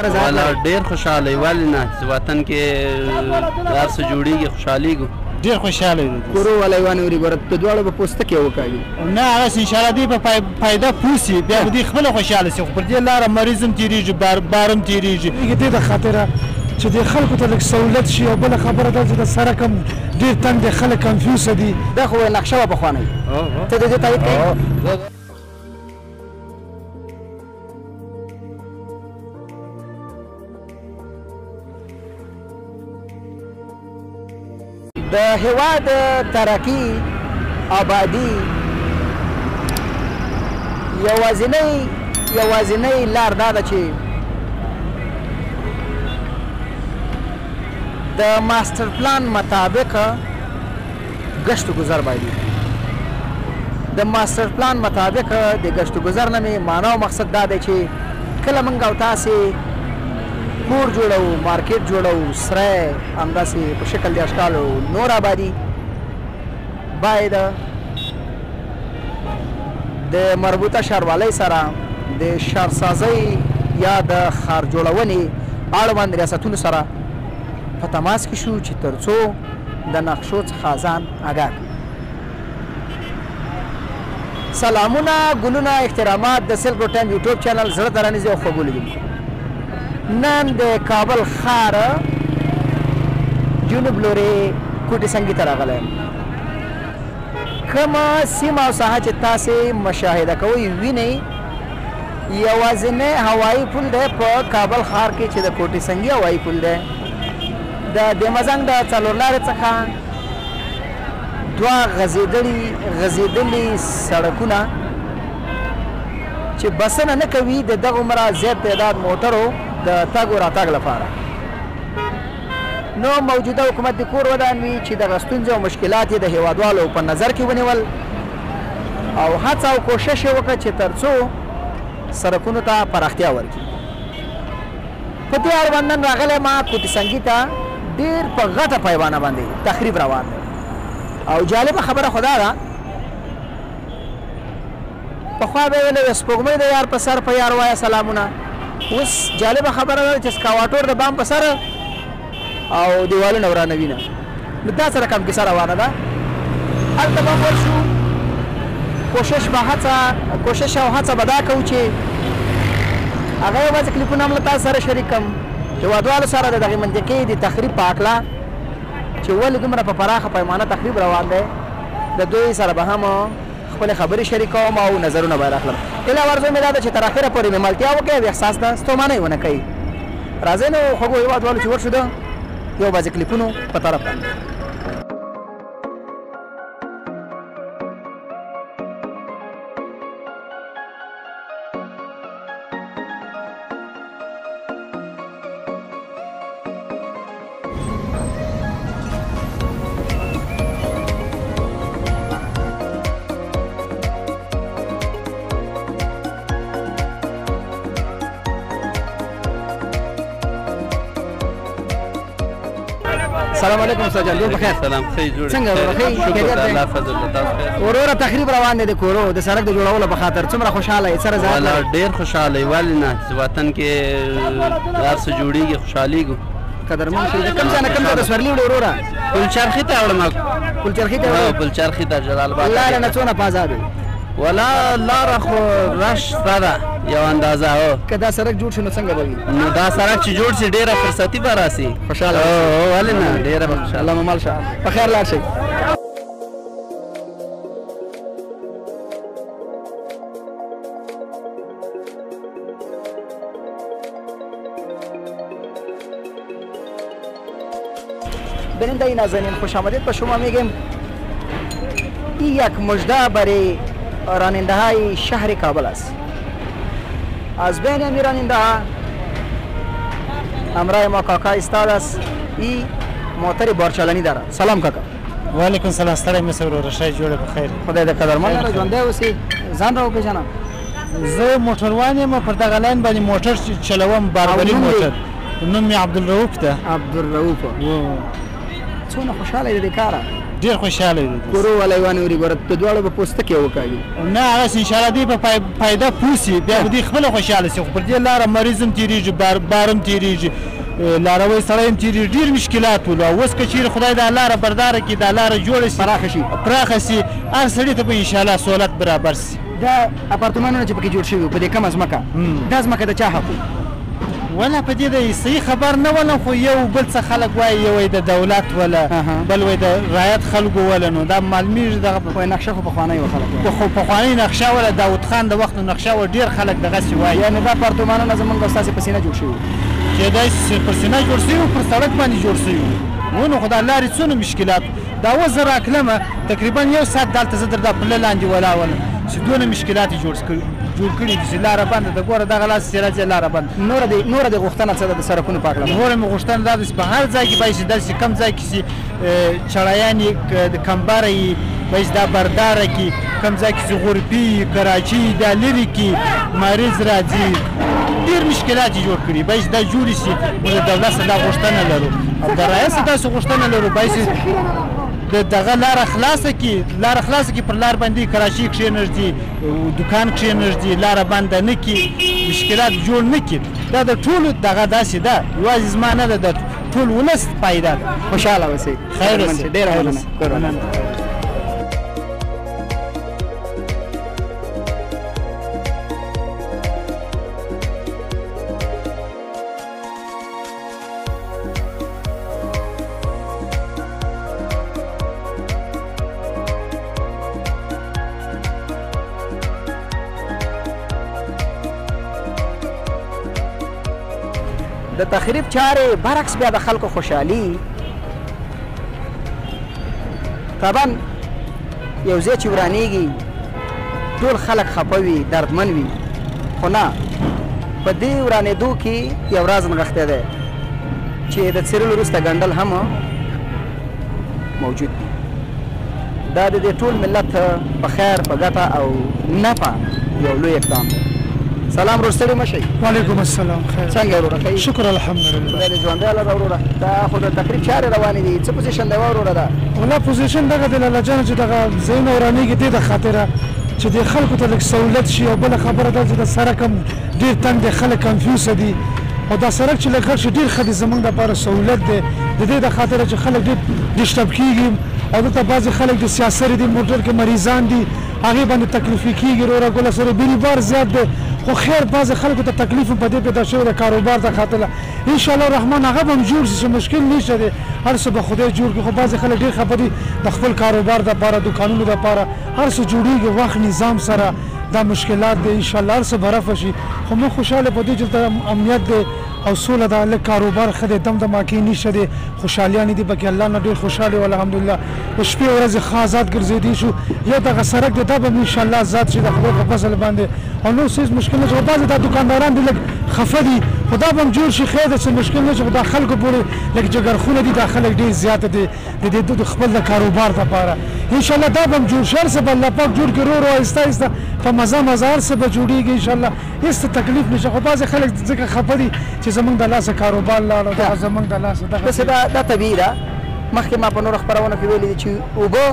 والا ډېر خوشحاله یو ولې نه چې وطن کې هر څه جوړېږي خوشحالېږو ډېر خوشحاله یو کورو والا یې وانه وري ګوره د دواړو به پوستکی وکاږي نه هغسې انشاءالله دوی به فایده پوه سي بیا به دوی خپله خوشحاله سي خو پر دې لاره مریض هم تېرېږي بار هم تېرېږي دې د خاطره چې د خلکو ته لږ سهولت شي او بله خبره دا چې د سړک هم ډېر تنګ دی خلک کنفیوزه دي دا خو نقشه وه پخوانۍ ته د دې تایید کوې د هېواد ترقي آبادي یوازینۍ لار دا ده چې د ماستر پلان مطابق گشت و گذر باید د ماستر پلان مطابق د گشت و گذر نه مې معنا او مقصد دا دی چې کله موږ او تاسې کور جوړو مارکیټ جوړو سره همداسې په شکل د اشکالو نور آبادي باید د مربوطه ښاروالۍ سره د ښارسازۍ یا د ښار جوړونې اړوند ریاستونو سره په تماس کې شو چې تر څو د نقشو څخه ځان آګاه کړي. سلامونه ګلونه احترامات د سلک ټایم یوټیوب چینل زړه درانیزې او خوږو لیدونکو نن د کابل ښار جنوب لورې کوټې سنګي ته راغلی یم. کومه سیمه او ساحه چې تاسې مشاهده کوئ وینئ یوازینی هوایي پل دی په کابل ښار کې چې د کوټې سنګي هوایي پل دی. د دمزنګ د څلور لارې څخه دوه غځېدلي سړکونه چې بسنه نه کوي د دغه عمره زیات تعداد موټرو د تګ و راتګ لپاره. نو موجوده حکومت د کور ودان وي چې دغه ستونزې او مشکلات یې د هېوادوالو په نظر کې ونیول او هڅه او کوشش یې وکړه چې تر څو سړکونو ته پراختیا ورکړي. په دې اړوند نن راغلی ما کوټې سنګي ته ډېر په غټه پیمانه باندې تخریب روان دی او جالبه خبره خو دا ده پخوا به ویلې سپوږمۍ د یار په سر په یار وایه سلامونه اوس جالبه خبره ده چې سکاواټور د بام په سر او دیوالونه ورانوي نه نو دا سره کم کیسه روانه ده. هلته به خور شو کوشش او هڅه به دا کوو چې هغه یو بعضې کلیپونه هم له تاسو سره شریک کړم هېوادوالو سره د دغې منطقې د تخریب په هکله چې ولې دومره په پراخه پیمانه تخریب روان دی د دوی سره به هم خپلې خبرې شریکوم او نظرونه به یې راخلم. هیله او ارزو مې دا ده چې تر اخره پورې مې ملتیا وکړئ او احساس ته ستومانۍ ونه کوي. راځئ نو خوږو هېوادوالو چې ورشو د یو بعضې کلیپونو په طرف باندې. السلام علیکم استاد جان ډېر بخیر. سلام ښه جوړ څنګه ورخی شکر الله فضل تاسو وروره تخریب روان دی د کورو د سړک د جوړولو په خاطر څومره خوشحاله یې سره ځان والا ډېر خوشحاله یو ولې نه چې وطن کې هر څه جوړېږي خوشحالېږو قدرمن شي. کوم ځای نه کوم ځای د سورلي وړو وروره پلچرخي ته وړم پلچرخي ته پلچرخي ته جلال آباد لاره نه څونه په ازادو ولا لاره خو رش شته ده یو اندازه هو که دا سړک جوړ شي نو څنګه به وي نو دا سړک چې جوړ شي ډېره فرصتي به راسي خوشحاله ولې نه ډېره به خوشحاله الله ممال شه په خیر لاړ شئ. بینندهی نازنین خوش آمدید به شما میگیم این یک مژده برای راننده های شهر کابل است. از بین این راننده ها همراه ما کاکا استاد است. این موتر بارچالانی داره. سلام کاکا. وعلیکم سلام ستړی مې سه وروره ښه جوړه په خیر. خدای دې قدرمن لره ژوندی اوسې ځان را وپېژنه. زه موټروان یم پر دغه لاین باندې موټر چلوم باربري موټر. نوم مې عبدالرؤف ده. عبدالرؤف څونه خوشحاله یې د دې کاره ډېر خوشحاله یو کورو والا ونوري ګوره د دواړو به پوستکي وکاږي نه هغسې انشاءالله دوی به فایده پوه سي بیا به دوی خپله خوشحاله سي خو پر دې لاره مریض هم تېرېږي بار هم تېرېږي لاروی سړی هم تېرېږي ډېر مشکلات ول او اوس که چېرې خدای دا لاره برداره کړي دا لاره جوړه سي پراخه سي هر سړي ته به انشاءالله سهولت برابر سي دا اپارتمانونه چې پکې جوړ شوي په دې کمه ځمکه دا ځمکه د چا حق ولا په دې د صحیح خبر نه ولم خو یو بل څه خلک وایي یو وایي د دولت ولا بل وایي د رعایت خلکو ولا نو دا معلومیږي دغه نقشه خو پخوانی وه خلک خو پخوانۍ نقشه ولا داود خان د وخت نقشه وه ډېر خلک دغسې وایي یعنې دا اپارتمانونه زمونږ او ستاسې په سینه جوړ شوي کېدای شي پر سینه جوړ شوي وو پر سړک باندې جوړ شوي وو ونو خو دا لارې څونه مشکلات دا اوس زه راکلمه تقریبا یو ساعت دلته زه در دا پله لاندې ولاړ ولم چې دونه مشکلات یې جوړ کړي دي چې لاره بنده ده ګوره دغه لاس چې راځي لاره بنده نوره د غوښتنه څه ده د سړکونو پاک لپاره نوره مې غوښتنه دا ده چې په هر ځای کې باید چې داسې کم ځای کې چې چړیان یې کمبره یي باید دا برداره کې کم ځای کې چې غربي کراچي دا لرې کې مریض راځي ډېر مشکلات یې جوړ کړي باید دا جوړې شي موږ د دولت څخه دا غوښتنه لرو او د رایت څخه داسې غوښتنه لرو باید دغه لاره خلاصه کړي پر لار باندې کراچي کښېنږدي دکان کښېنږدي لاره بنده نه کړي مشکلات جوړ نه کړي دا د ټولو دغه داسې ده یوازې زما نه ده د ټول ولس فایده ده خوشحاله اوسئ خیر اوسئ ډېره مننه د تخریب چارې برعکس بیا د خلکو خوشحالي طبعا یو ځای چې ورانېږي ټول خلک خفه وي دردمن وي خو نه په دې ورانېدو کې یو راز نغښتی دی چې د څیرلو وروسته ګنډل هم موجود دي دا د دې ټول ملت په خیر په ګټه او نفع یو لوی اقدام دی سلام ورور ستړي مه شئ وعلیکم السلام خیر څنګه وروره ښه شکر الحمدلله خدای دې ژوندی لره وروره دا خو د تقریب چارې روانې دي څه پوزیشن دی وروره دا والله پوزیشن دغه دی لاله جانه چې دغه ځایونه ورانېږي دې د خاطره چې دې خلکو ته لږ سهولت شي او بله خبره دا چې د سړک هم ډېر تنګ دی خلک کنفیوزه دي او دا سړک چې لږ غټ شي ډېر ښه دی زموږ دپاره سهولت دی د دې د خاطره چې خلک ډېر ډسټرب کېږي او دلته بعضې خلک د سیاسري دي موټر کې مریضان دي هغې باندې تکلیفي کېږي وروره ګله سره بیروبار زیات دی خو خیر بعضې خلکو ته تکلیف هم په دې پیدا شوی د کاروبار د خاطره انشاءالله رحمان هغه به هم جوړ شي چې مشکل نشته دی هر څه به خدای جوړ کړي خو بعضې خلک ډېر خفه دي د خپل کاروبار دپاره دوکانونو دپاره هر څه جوړېږي وخت نظام سره دا مشکلات دی انشاءالله هر څه به رفع شي خو موږ خوشحاله په دې چې دلته امنیت دی او سوله ده لږ کاروبار ښه دی دمدماکې نشته دی خوشحالیانې دي پکې الله نه ډېر خوشحاله و الحمدلله په شپې ورځې ښه آزاد ګرځېدی شو یو دغه سړک دی دا به م انشاءالله آزاد شي د خدای په فضل باندې او نور څه مشکل نه شي خو بعضې دا دوکانداران دي لږ خفه دي خو دا به هم جوړ شي خیر ده څه مشکل نه شي خو دا خلکو پورې لږ جګرخونه دي دا خلک ډېر زیاته دي د خپل د کاروبار دپاره انشاءالله دا به هم جوړ شي هر څه به الله پاک جوړ کړي ورو آهسته آهسته په مزه هر څه به جوړېږي انشاءالله هېڅ تکلیف نشته خو بعضې خلک ځکه خفه دي چې زموږ د لاسه کاروبار لاړ او دغه زموږ د لاسه داسې دا طبیعي ده مخکې ما په نورو خپرونه کې ویلي دي چې اوبه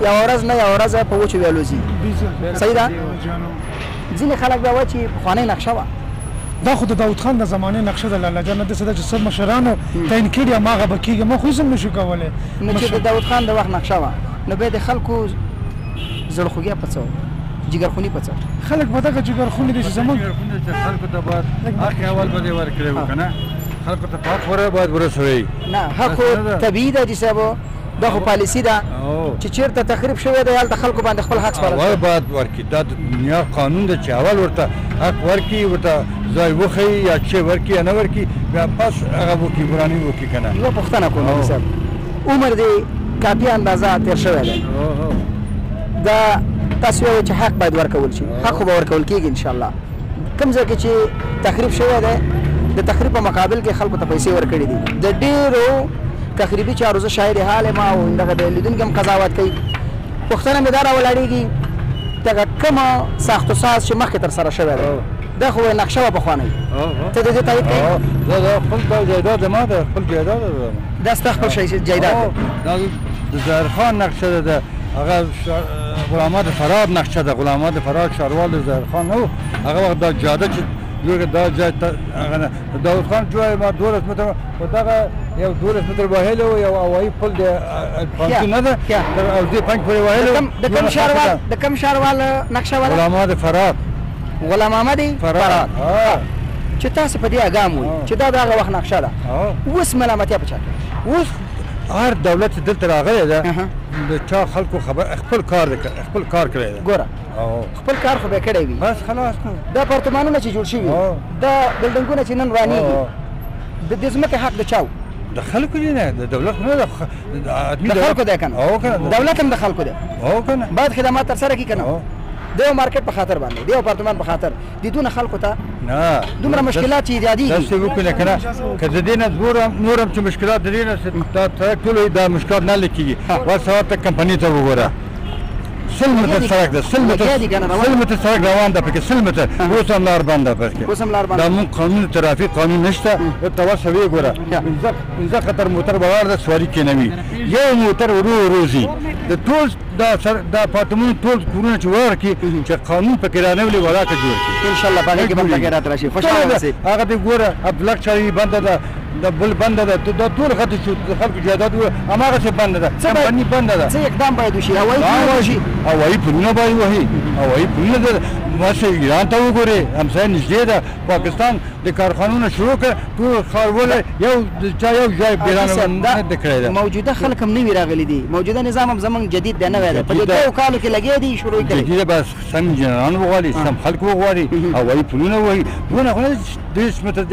یوه ورځ نه یوه ورځ په وچو بیا لوځي صحیح ده ځینې خلک بیا وایي چې پخوانۍ نقشه وه دا خو د داود خان د زمانې نقشه ده لاله جانه داسې ده چې څه مشرانو تعین کړي هماغه به کېږي موږ خو هېڅ هم نشو کولی نو چې د داود خان د وخت نقشه وه نو بیا د خلکو زړخوږی په څه جګرخوني په څه خلک به دغه جګرخونې دي چې زموږ خلکو ته باید حق اول به دې ورکړی وو که نه خلکو ته په حق پوره باید ورسوي نه حق خو طبیعي ده چې صاحبو دا خو پالیسي ده چې چېرته تخریب شوی دی هلته خلکو باندې خپل حق سپارل اول باید ورکړي دا د دنیا قانون ده چې اول ورته حق ورکړي ورته ځای وښیي یا چې ورکړي یا نه ورکړي بیا پس هغه وکړي وراني وکړي که نه یوه پوښتنه کوم مولوي صاحب عمر دې کافي اندازه تېر شوی دی دا تاسو وایئ چې حق باید ورکول شي حق خو به ورکول کېږي انشاءالله کوم ځای کې چې تخریب شوی دی د تخریب په مقابل کې خلکو ته پیسې ورکړي دي د ډېرو تخریبي چارو زه شاهد حال یم او دغه د لیدونکي هم قضاوت کوي پوښتنه مې دا راولاړېږي دغه کومه ساختوساز چې مخکې ترسره شوی دی دا خو نقشه وه پخوانۍ ته د دې تایید کوې دا خپل جایداد ما ده خپل جایداد دا ستا خپل جایداد دی ظاهرخان نقشه ده هغه غلامات فراد نقشه ده غلامات فراد شاروال ظاهرخان نو هغه وخت دا جاده چې جوړه دا جای هغه داود خان جوړه ما 12 متر او دا یو 12 متر وهله یو هوایي پل دی پانتون نه ده او دې پنځ پورې وهله د کم شاروال نقشه ولا غلامات فراد غلام محمد فراد چې تاسو په دې اګام وي چې دا دغه وخت نقشه ده اوس ملامتیا پچا اوس هر دولت دلته راغلی ده د چا خلکو خبر خپل کار خپل کار کړی ده ګوره خپل کار خو به کړی وي بس خلاص نو دا اپارتمانونه چې جوړ شوي دا بلډنګونه چې نن رانیږي د دې ځمکې حق د چاو د خلکو دی نه د دولت نه د خلکو دی کنه او کنه دولت هم د خلکو دی او کنه باید خدمات تر سره کی کنه د مارکیټ په خاطر باندې د اپارتمان په خاطر د دونه خلکو ته نه دومره مشکلات چې ایجادي داسې وکړي کنه که د دې نه نورم چې مشکلات د دې نه ټول دا مشکلات نه لیکيږي ورسره ته کمپنی ته وګوره 100 متر سړک ده 100 متر سړک روان ده پکې 100 متر اوس هم لار بنده پکې اوس هم لار بنده دا مون قانون ترافیک قانون نشته ته وسوي ګوره انځه خطر موټر بوار ده سواری کې نوي یو موټر روزي د ټول دا پاتمون ټول کورونه چې ورکی چې قانون پکې رانه ولې ولا ته جوړ کی ان شاء الله باندې کې بنده رات راشي خوشاله اوسئ هغه دې ګوره عبدالله چاري بنده ده د بل بنده ده دا ټول خط شو خلکو جهادات اماغه څه بنده ده کمپنی بنده ده څه اقدام باید وشي هوایي پلونه باید وهي هوایي پلونه ده واسه ایران ته وګورئ همسایه نږدې ده پاکستان د کارخانونو شروع کړ ټول ښاروله یو ځای بیرانه نه کړی ده موجوده خلک هم نوي راغلي دي موجوده نظام هم زمونږ جدید دی نوی دی په دې دوو کالو کې لګیا دي شروع کړي جدید بس سم انجنیران وغواړي سم خلک وغواړي هوایي پلونه وهي دونه خو نه 30 متر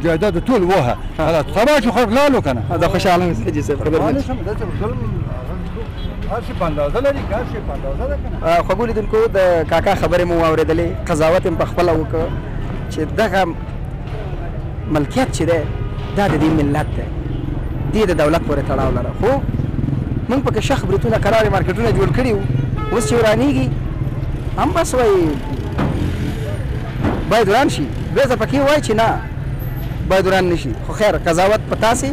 جایداد ټول وهه خلاص سبا شو خلک لاړو که نه دا خوشحاله اوسئ حاجي صاحب خبر هر شي په اندازه لري هر شي په اندازه ده که نه خوږو لیدونکو د کاکا خبرې مو واورېدلې قضاوت یې په خپله وکړه چې دغه ملکیت چې دی دا د دې ملت دی دې د دولت پورې تړاو لره خو موږ پکې شخ بریتونه کرارې مارکیټونه جوړ کړي وو اوس چې ورانېږي هم بس وایي باید وران شي بیا زه پکې وایي چې نه باید وران نه شي خو خیر قضاوت په تاسې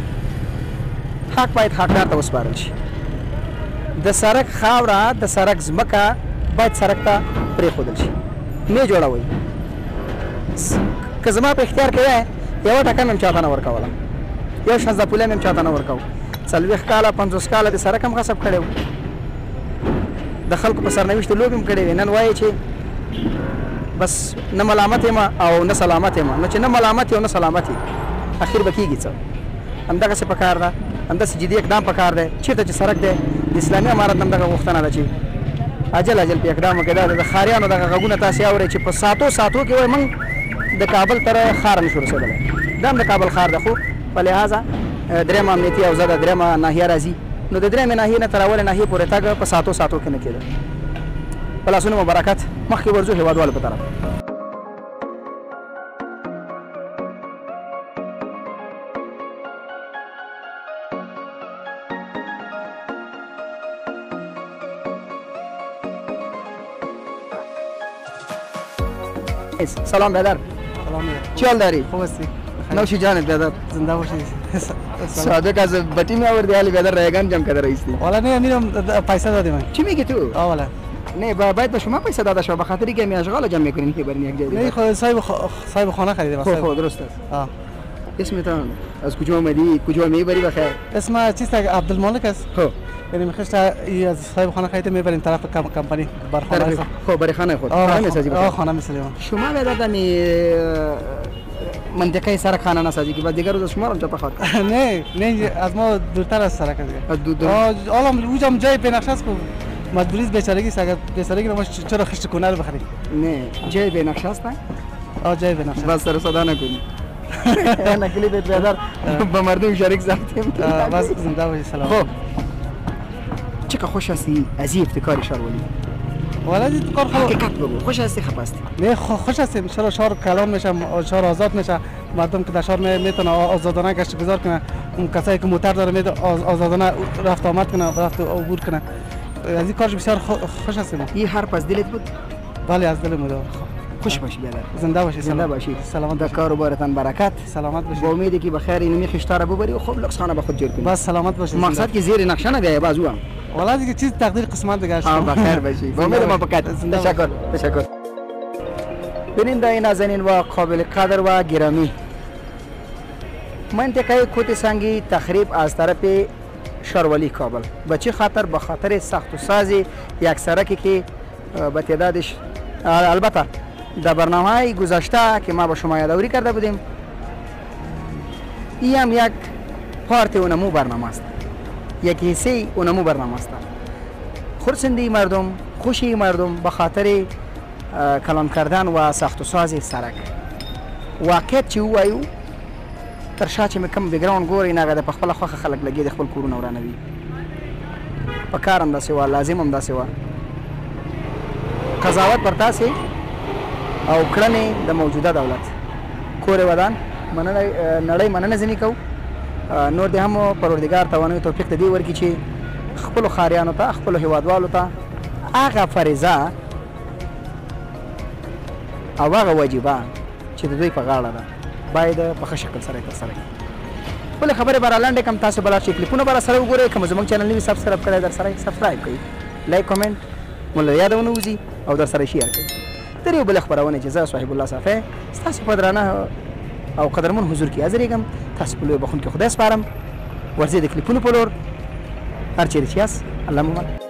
حق باید حقدار ته وسپارل شي د سړک خاوره د سړک ځمکه باید سړک ته پرېښودل شي نه جوړوئ که زما په اختیار کې وی یوه ټکه مې هم چاته نه ورکوله یو شانزده پولی مې هم چاته نه ورکو 40 کاله 50 کاله د سړک هم غصب کړی و د خلکو په سرنوشتو لوبې هم کړې وې نن وایي چې بس نه ملامت یم او نه سلامت یم نو چې نه ملامت یې او نه سلامت یې اخر به کېږي څه همدغسې پکار ده همداسې جدي اقدام پکار دی چېرته چې سړک دی د اسلامي امارت هم دغه غوښتنه ده چې عجل په اقدام وکړي دا د ښاریانو دغه غږونه تاسې اورئ چې په ساتو کې وایي موږ د کابل تر ښار نشو رسېدلی دا هم د کابل ښار ده خو په لحاظه درېیمه امنیتي حوزه ده درېیمه ناحیه راځي نو د درېیمې ناحیې نه تر اولې ناحیې پورې تګ په ساتو کې نه کېده په لاسونو مبارکت مخکې ورځو هېوادوالو په طرف سلام برادر چی حال داری؟ خوب هستی؟ نوشی جانت برادر زنده باشید صادق از بطی می آوردی حالی برادر رایگان جمع کرده رئیستی والا نه میرم پیسه دادی من چی میگی تو؟ والا نه باید به شما پیسه داده شو به خاطری که می اشغال جمع میکنین که برین یک جای نه خود صاحب خانه خریده خب درست است اسمت از کجا اومدی کجا میبری بخیر اسم چیست عبدالمالک است خب یعنی میخواست از صاحب خانه خریده میبریم طرف کمپانی بر خانه خب برای خانه خود خانه میسازی خانه میسازیم شما برادر می منطقه سرک خانه نسازی که بعد دیگر روز شما رو بخواد نه از ما دورتر از سرک است حالا اونجا جای بنقش است مجبوری بیچارگی است اگر بیچارگی رو ما چرا خشت کنه رو بخریم نه جای بنقش است نه جای بنقش بس سر صدا نکنی نکلی بیت برادر با مردم شریک زدیم بس زنده باشی سلام خب چقدر خوش هستی از این ابتکار شارولی والا این کار حقیقت بگو خوش هستی خب هستی نه خوش هستیم ان شاء الله شهر کلان میشه شهر آزاد میشه مردم که در شهر میتونه آزادانه گشت گذار کنه اون کسایی که موتر داره میتونه آزادانه رفت آمد کنه رفت عبور کنه از این کارش بسیار خوش هستیم این حرف از دلت بود بله از دل بود خوش باشی بیادر. زنده باشی. زنده باشی. سلامت در کاروبارتان برکت. سلامت باشی. با امیدی که بخیر اینمی خشتا را ببری و خوب لکسخانه به خود جور کنی. بس سلامت باشی. مقصد که زیر نقشه نگه بازو هم. والا دیگه چیز تقدیر قسمت دیگه است. بخیر باشی. با امید موفقیت. تشکر. بیننده نازنین و قابل قدر و گرامی، منطقه کوت سنگی تخریب از طرف شارولی کابل به چه خاطر؟ به خاطر ساخت و ساز یک سرکی که به تعدادش البته در برنامه گذشته که ما با شما یادآوری کرده بودیم، این هم یک پارت اونمو برنامه است، یک حصه اونمو برنامه است. خرسندی مردم، خوشی مردم به خاطر کلان کردن و ساخت و ساز سرک. واقعیت چې ووایو تر شا چې مې کوم بیکګراوند ګورئ نه هغه د په خپله خوښه خلک لګي د خپل کورونه ورانوي. په کار همداسې وه، لازم همداسې وه. قضاوت پر تاسې او کړنې د موجوده دولت کور ودان نړۍ مننه ځینې کوو. نور دې هم پروردګار توانوي توفیق د دې ورکړي چې خپلو ښاریانو ته، خپلو هېوادوالو ته هغه فریضه او هغه واجبه چې د دوی په غاړه ده باید په ښه شکل سره یې ترسره کړي. خپلې خبرې به رالنډې کړم، تاسو به لاړ شئ کلیپونه به راسره وګورئ. که مو زموږ چینل نوي سبسکرایب کړی در سره یې سبسکرایب کړئ، لایک کومنټ مو له یاده ونه وځي او در سره یې شیر کړئ. تر یو بلې خپرونې چې زه صاحب الله صافی ستاسو په درانه او قدرمن حضور کې حاضرېږم، تاسو په لوی بخښونکي خدای سپارم. ورځئ د کلیپونو په لور، هر چیرې چې یاست الله مو